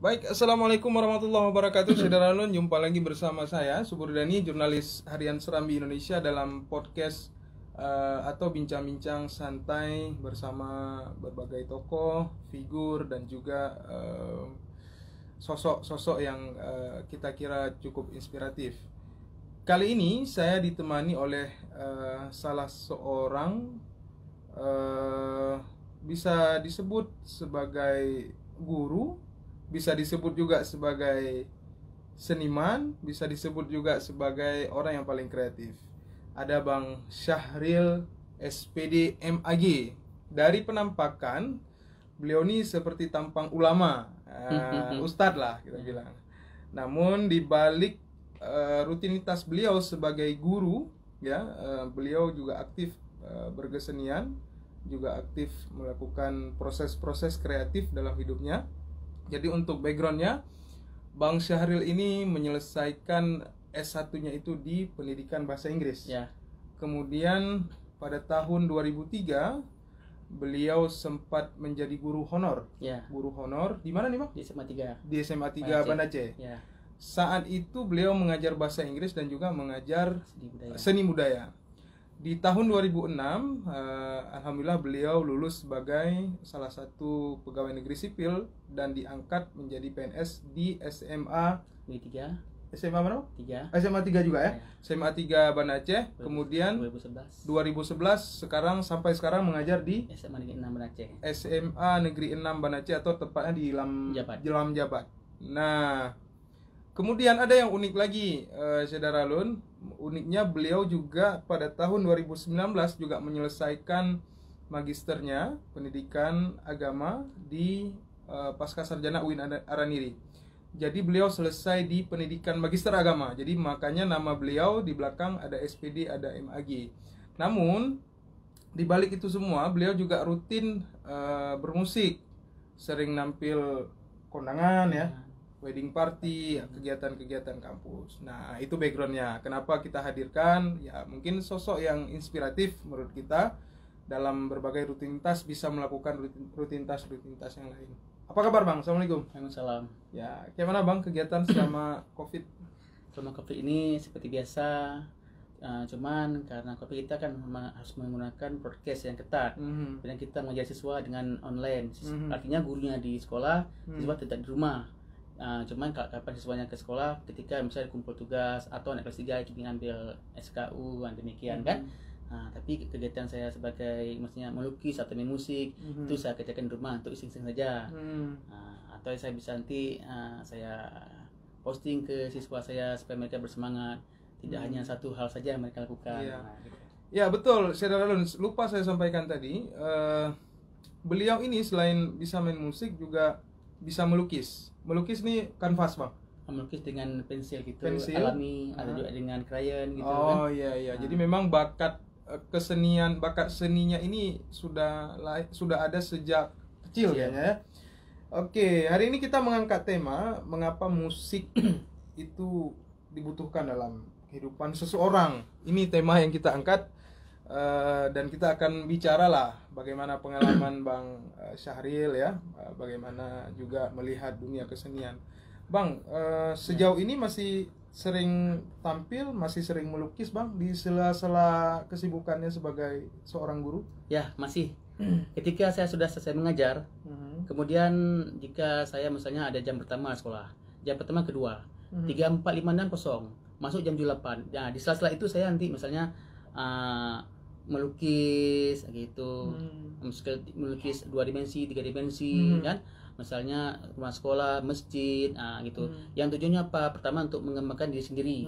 Baik, Assalamualaikum warahmatullahi wabarakatuh. Saudara Nun, jumpa lagi bersama saya Subur Dani, jurnalis harian Serambi Indonesia, dalam podcast atau bincang-bincang santai bersama berbagai tokoh, figur, dan juga sosok-sosok yang kita kira cukup inspiratif. Kali ini saya ditemani oleh salah seorang bisa disebut sebagai guru, bisa disebut juga sebagai seniman, bisa disebut juga sebagai orang yang paling kreatif. Ada Bang Syahril SPD MAG. Dari penampakan, beliau ini seperti tampang ulama, ustadz lah kita bilang. Namun di balik rutinitas beliau sebagai guru, ya, beliau juga aktif berkesenian, juga aktif melakukan proses-proses kreatif dalam hidupnya. Jadi untuk backgroundnya, Bang Syahril ini menyelesaikan S1-nya itu di pendidikan bahasa Inggris. Ya. Kemudian pada tahun 2003 beliau sempat menjadi guru honor. Ya. Guru honor di mana nih, Bang? Di SMA 3. Di SMA 3 Banda Aceh. Ya. Saat itu beliau mengajar bahasa Inggris dan juga mengajar Budaya. seni budaya. Di tahun 2006, alhamdulillah beliau lulus sebagai salah satu pegawai negeri sipil dan diangkat menjadi PNS di SMA Di 3. SMA mana? 3. SMA 3 juga ya. Ya. SMA 3 Banda Aceh. Kemudian 2011 sekarang sampai sekarang mengajar di SMA Negeri 6 Banda Aceh. SMA Negeri 6 Banda Aceh, atau tepatnya di Lam Jabat. Nah, kemudian ada yang unik lagi, Saudara Lun. Uniknya beliau juga pada tahun 2019 juga menyelesaikan magisternya pendidikan agama di Pasca Sarjana UIN Araniri. Jadi beliau selesai di pendidikan magister agama. Jadi makanya nama beliau di belakang ada SPD, ada MAG. Namun di balik itu semua beliau juga rutin bermusik, sering nampil kondangan ya, wedding party, kegiatan-kegiatan kampus. Nah, itu backgroundnya. Kenapa kita hadirkan? Ya, mungkin sosok yang inspiratif menurut kita dalam berbagai rutinitas, bisa melakukan rutinitas yang lain. Apa kabar, Bang? Assalamualaikum. Waalaikumsalam. Ya, gimana, Bang, kegiatan selama COVID? Selama COVID ini seperti biasa, cuman karena COVID kita kan harus menggunakan prokes yang ketat. Dan kita mengajar siswa dengan online. Artinya gurunya di sekolah, siswa tetap di rumah. Cuman kapan siswanya ke sekolah, ketika misalnya kumpul tugas atau anak kelas 3 itu mengambil SKU dan demikian kan. Tapi kegiatan saya sebagai maksudnya melukis atau main musik itu saya kerjakan di rumah untuk iseng-iseng saja. Atau saya bisa nanti saya posting ke siswa saya supaya mereka bersemangat. Tidak hanya satu hal saja yang mereka lakukan. Gitu. Ya, betul, Saudara Lun. Lupa saya sampaikan tadi, beliau ini selain bisa main musik juga bisa melukis. Melukis nih kanvas, Bang. Melukis dengan pensil gitu, pensil? Alami, ada juga dengan krayon gitu. Oh kan? Iya. Jadi memang bakat kesenian, bakat seninya ini sudah ada sejak kecil kayaknya ya. Oke, hari ini kita mengangkat tema mengapa musik itu dibutuhkan dalam kehidupan seseorang. Ini tema yang kita angkat. Dan kita akan bicara lah bagaimana pengalaman Bang Syahril ya, bagaimana juga melihat dunia kesenian. Bang, sejauh ini masih sering tampil, masih sering melukis, Bang, di sela-sela kesibukannya sebagai seorang guru? Ya, masih. Ketika saya sudah selesai mengajar, kemudian jika saya misalnya ada jam pertama sekolah, jam pertama kedua, 3, 4, 5, 6 kosong, masuk jam 8. Nah, di sela-sela itu saya nanti misalnya melukis gitu, melukis 2 dimensi, 3 dimensi kan, misalnya rumah sekolah, masjid, gitu. Yang tujuannya apa? Pertama untuk mengembangkan diri sendiri.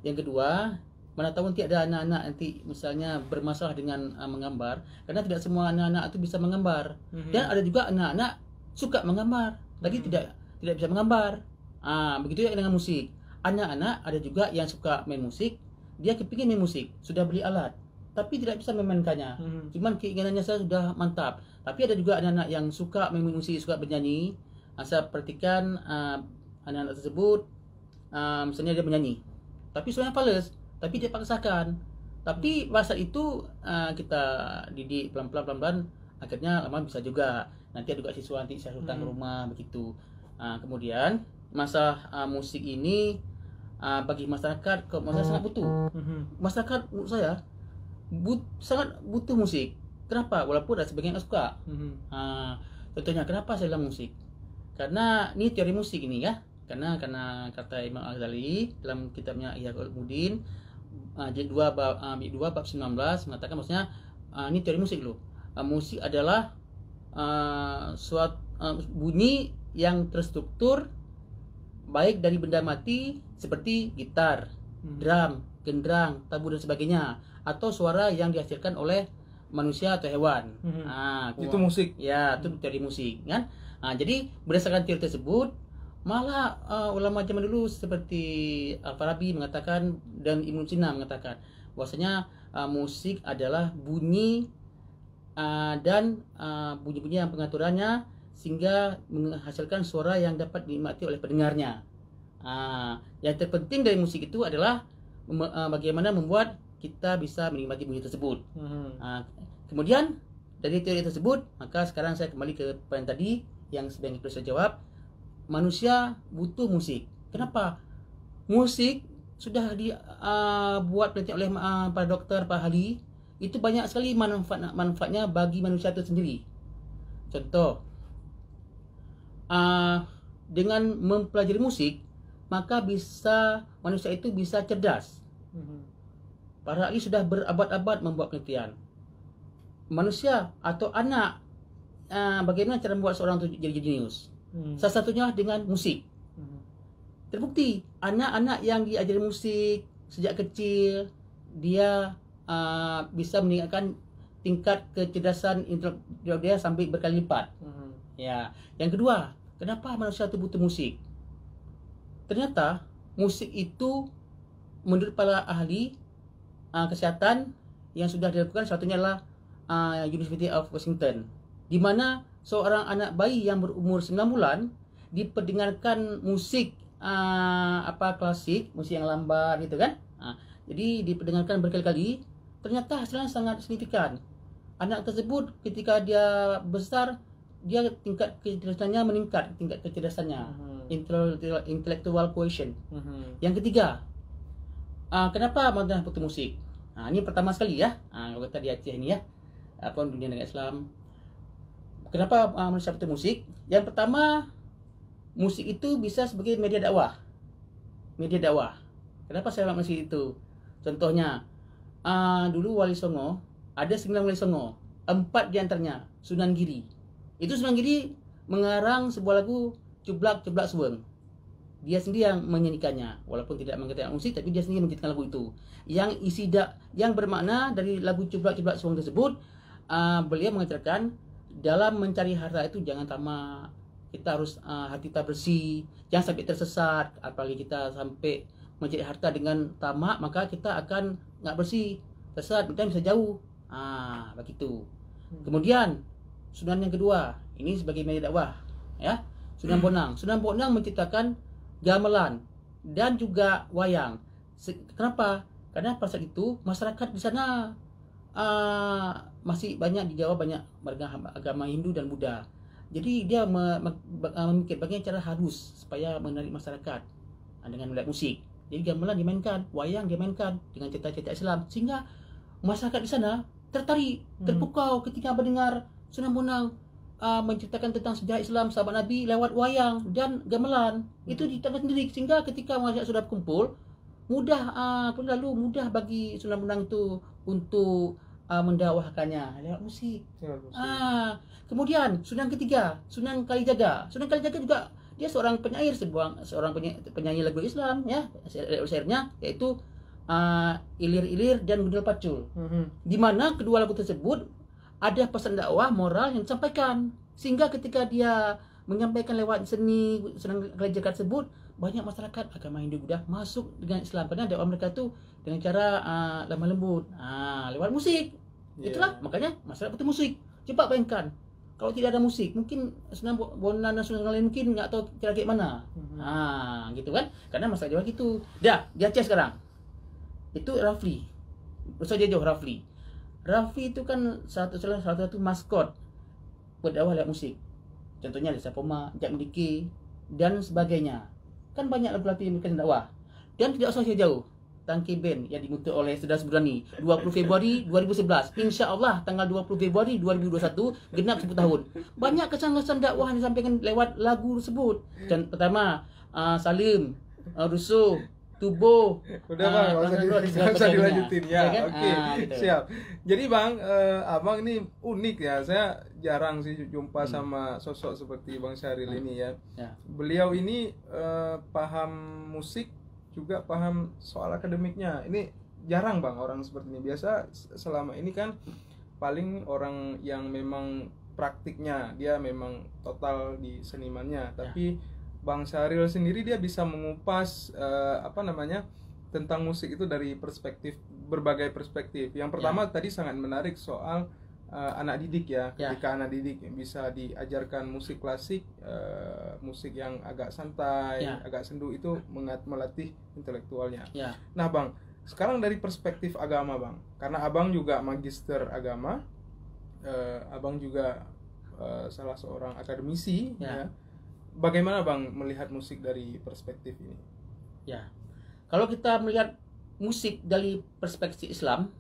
Yang kedua, mana tahu nanti ada anak-anak nanti misalnya bermasalah dengan menggambar, karena tidak semua anak-anak itu bisa menggambar. Dan ada juga anak-anak suka menggambar tapi tidak bisa menggambar. Begitu ya dengan musik. Anak-anak ada juga yang suka main musik, dia kepingin main musik, sudah beli alat tapi tidak bisa memainkannya. Cuman keinginannya saya sudah mantap. Tapi ada juga anak-anak yang suka main musik, suka bernyanyi. Saya perhatikan anak-anak tersebut, misalnya dia menyanyi, tapi suaranya fals, tapi dia paksakan. Tapi pada saat itu kita didik pelan-pelan, akhirnya lama bisa juga. Nanti ada juga siswa nanti saya hutang ke rumah begitu. Kemudian masalah musik ini bagi masyarakat, sangat butuh. Masyarakat menurut saya sangat butuh musik. Kenapa? Walaupun ada sebagian yang suka. Contohnya kenapa saya bilang musik? Karena ini teori musik ini ya. Karena kata Imam Al-Ghazali dalam kitabnya Ihya Ulumuddin jilid 2 bab 19 mengatakan, maksudnya ini teori musik loh. Musik adalah suatu bunyi yang terstruktur baik dari benda mati seperti gitar, drum, genderang, tabu dan sebagainya, atau suara yang dihasilkan oleh manusia atau hewan. Itu musik. Ya, itu teori musik kan. Jadi berdasarkan teori tersebut, malah ulama zaman dulu seperti Al-Farabi mengatakan dan Ibnu Sina mengatakan bahwasanya musik adalah bunyi dan bunyi-bunyi yang pengaturannya sehingga menghasilkan suara yang dapat dinikmati oleh pendengarnya. Yang terpenting dari musik itu adalah bagaimana membuat kita bisa menikmati bunyi tersebut. Kemudian dari teori tersebut, maka sekarang saya kembali ke poin tadi yang sebenarnya saya jawab. Manusia butuh musik. Kenapa? Musik sudah dibuat penelitian oleh para dokter, para ahli. Itu banyak sekali manfaatnya bagi manusia itu sendiri. Contoh, dengan mempelajari musik, maka manusia itu bisa cerdas. Para ahli sudah berabad-abad membuat penelitian. Manusia atau anak, bagaimana cara membuat seorang itu jadi jenius? Salah satunya dengan musik. Terbukti anak-anak yang diajari musik sejak kecil, dia bisa meningkatkan tingkat kecerdasan intelektual dia sampai berkali lipat. Ya, yang kedua, kenapa manusia itu butuh musik? Ternyata musik itu menurut para ahli kesehatan yang sudah dilakukan, satunya adalah University of Washington, di mana seorang anak bayi yang berumur 9 bulan diperdengarkan musik klasik, musik yang lambat gitu kan. Jadi diperdengarkan berkali-kali, ternyata hasilnya sangat signifikan. Anak tersebut ketika dia besar, dia tingkat kecerdasannya meningkat, tingkat kecerdasannya, intellectual quotient. Yang ketiga, kenapa manusia butuh musik? Ini pertama sekali ya, kalau kita di Aceh ini ya, dunia negara Islam. Kenapa manusia butuh musik? Yang pertama, musik itu bisa sebagai media dakwah. Media dakwah. Kenapa saya bilang musik itu? Contohnya, dulu Wali Songo, ada 9 Wali Songo, 4 diantaranya Sunan Giri. Itu Sunan Giri mengarang sebuah lagu Cublak Cublak Suweng. Dia sendiri yang menyanyikannya, walaupun tidak mengerti musik, tapi dia sendiri menciptakan lagu itu. Yang yang bermakna dari lagu Cublak Cublak Suweng tersebut, beliau mengatakan dalam mencari harta itu jangan tamak. Kita harus hati kita bersih, jangan sampai tersesat. Apalagi kita sampai mencari harta dengan tamak, maka kita akan nggak bersih, tersesat, kita bisa jauh. Begitu. Kemudian Sunan yang kedua, ini sebagai media dakwah, ya. Sunan Bonang. Sunan Bonang menciptakan gamelan dan juga wayang. Kenapa? Karena pada saat itu masyarakat di sana masih banyak, di Jawa banyak agama Hindu dan Buddha. Jadi dia memikir bagaimana cara halus supaya menarik masyarakat dengan melihat musik. Jadi gamelan dimainkan, wayang dimainkan dengan cerita-cerita Islam, sehingga masyarakat di sana tertarik, terpukau ketika mendengar Sunan Bonang menceritakan tentang sejarah Islam, sahabat Nabi lewat wayang dan gamelan. Itu diceritakan sendiri, sehingga ketika masyarakat sudah berkumpul, mudah bagi Sunan Bonang itu untuk mendakwahkannya lewat musik. Kemudian Sunan ketiga, Sunan Kalijaga. Sunan Kalijaga juga dia seorang penyair, seorang penyanyi lagu Islam ya. Syairnya yaitu Ilir-ilir dan Gundul Pacul. Di mana kedua lagu tersebut ada pesan dakwah moral yang disampaikan, sehingga ketika dia menyampaikan lewat seni Sunan Kalijaga tersebut, banyak masyarakat agama Hindu Buddha masuk dengan Islam, karena dakwah mereka itu dengan cara lemah lembut, lewat musik. Itulah makanya masyarakat butuh musik. Coba bayangkan kalau tidak ada musik, mungkin Sunan Bonang dan Sunan lain mungkin nggak tahu cara kayak mana. Gitu kan? Karena masyarakat Jawa gitu. Dah, di Aceh sekarang itu Rafli, usah jauh Rafli. Rafli itu kan salah satu maskot berdakwah lewat musik. Contohnya Desa Poma, Jak Mendiki, dan sebagainya. Kan banyak lagu-lagu yang berkaitan dakwah. Dan tidak usah jauh. Tangki Band yang dimutu oleh Saudara Sebrani 20 Februari 2011. Insya Allah tanggal 20 Februari 2021 genap 10 tahun. Banyak kesan-kesan dakwah yang disampaikan lewat lagu tersebut. Dan pertama Salim, Rusuh, Tubuh. Udah Bang, nggak usah dilanjutin ya. Kan? Oke, Gitu. siap. Jadi Bang, Abang ini unik ya. Saya jarang sih jumpa sama sosok seperti Bang Syahril ini ya. Beliau ini paham musik, juga paham soal akademiknya. Ini jarang Bang orang seperti ini. Biasa selama ini kan paling orang yang memang praktiknya, dia memang total di senimannya. Tapi Bang Syahril sendiri dia bisa mengupas tentang musik itu dari berbagai perspektif. Yang pertama tadi sangat menarik soal anak didik ya. Ketika anak didik bisa diajarkan musik klasik, musik yang agak santai, agak sendu, itu melatih intelektualnya. Nah Bang, sekarang dari perspektif agama Bang, karena Abang juga magister agama, Abang juga salah seorang akademisi ya. Bagaimana Bang melihat musik dari perspektif ini? Ya, kalau kita melihat musik dari perspektif Islam,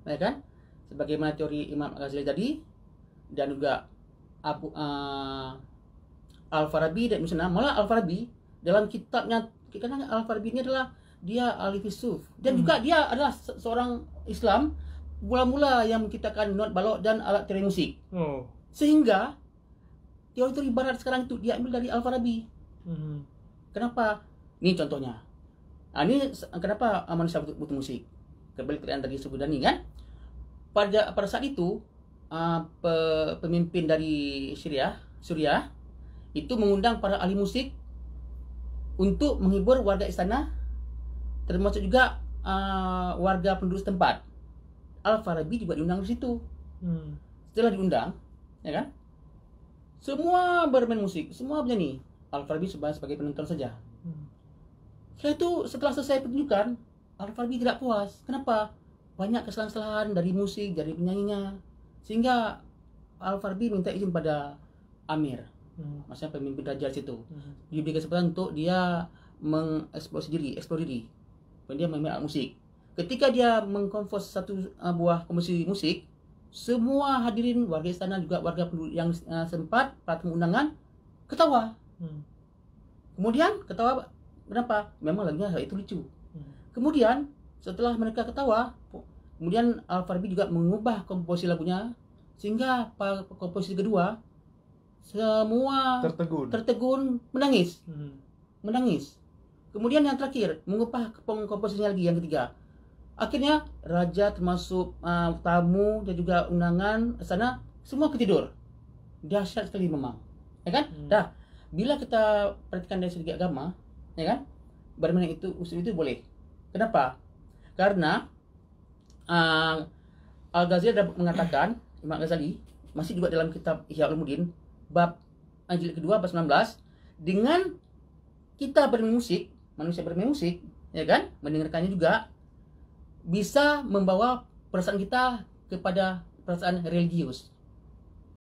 ya kan, sebagaimana teori Imam Al-Ghazali tadi, dan juga Al-Farabi dan Musnah. Malah Al-Farabi dalam kitabnya, karena Al-Farabi ini adalah dia ahli filsuf dan juga dia adalah seorang Islam mula-mula yang menciptakan not balok dan alat teori musik. Sehingga teori-teori barat sekarang itu diambil dari Al-Farabi. Kenapa? Ini contohnya. Ini kenapa manusia butuh musik? Kembali ke dari Subudani kan? Pada saat itu pemimpin dari Suriah itu mengundang para ahli musik untuk menghibur warga istana, termasuk juga warga penduduk setempat. Al-Farabi juga diundang di situ. Setelah diundang, ya kan? Semua bermain musik, semua bernyanyi. Al-Farabi sebagai penonton saja. Setelah selesai pertunjukan, Al-Farabi tidak puas. Kenapa? Banyak kesalahan-kesalahan dari musik, dari penyanyinya. Sehingga Al-Farabi minta izin pada Amir, maksudnya pemimpin raja situ. Diberi kesempatan untuk dia mengeksplor diri. Dan dia main alat musik. Ketika dia mengkompos satu buah komposisi musik, semua hadirin, warga istana juga warga penduduk yang sempat para tamu undangan ketawa. Kemudian ketawa kenapa? Memang lagunya itu lucu. Kemudian setelah mereka ketawa, kemudian Al-Farabi juga mengubah komposisi lagunya sehingga komposisi kedua semua tertegun menangis. Kemudian yang terakhir mengubah komposisinya lagi yang ketiga. Akhirnya raja termasuk tamu dan juga undangan sana semua ketidur. Dahsyat sekali memang, ya kan? Bila kita perhatikan dari segi agama, ya kan, bermain usul itu boleh. Kenapa? Karena Al-Ghazali mengatakan, Imam Ghazali masih juga dalam kitab Ihya Ulumuddin bab jilid kedua bab 19, dengan kita bermain musik, manusia bermain musik, ya kan, mendengarkannya juga bisa membawa perasaan kita kepada perasaan religius.